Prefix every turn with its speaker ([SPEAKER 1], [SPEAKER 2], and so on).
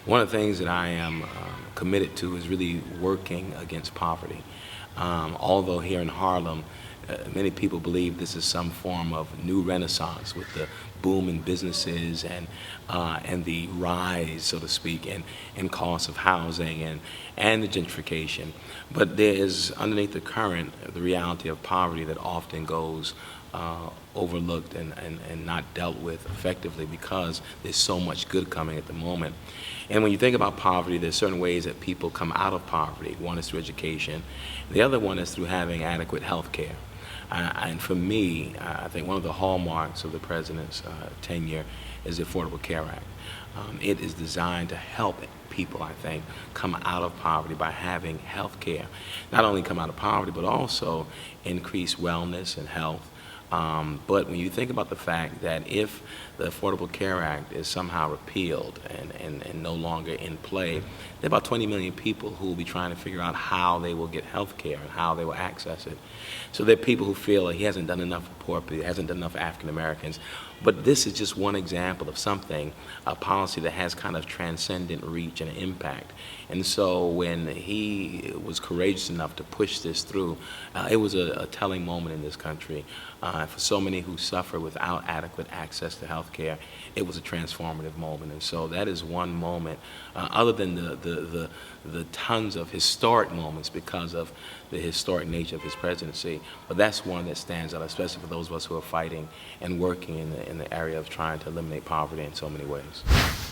[SPEAKER 1] One of the things that I am committed to is really working against poverty. Although here in Harlem, many people believe this is some form of new renaissance with the boom in businesses and the rise, so to speak, in costs of housing and the gentrification. But there is underneath the current the reality of poverty that often goes overlooked and not dealt with effectively because there's so much good coming at the moment. And when you think about poverty, there's certain ways that people come out of poverty. One is through education. The other one is through having adequate health care. And for me, I think one of the hallmarks of the president's tenure is the Affordable Care Act. It is designed to help people, I think, come out of poverty by having health care. Not only come out of poverty, but also increase wellness and health. But when you think about the fact that if the Affordable Care Act is somehow repealed and no longer in play, there are about 20 million people who will be trying to figure out how they will get health care and how they will access it. So there are people who feel that he hasn't done enough for poor people, he hasn't done enough for African Americans. But this is just one example of something, a policy that has kind of transcendent reach and impact. And so when he was courageous enough to push this through, it was a telling moment in this country. For so many who suffer without adequate access to health care, it was a transformative moment. And so that is one moment, other than the tons of historic moments because of the historic nature of his presidency, but that's one that stands out, especially for those of us who are fighting and working in the area of trying to eliminate poverty in so many ways.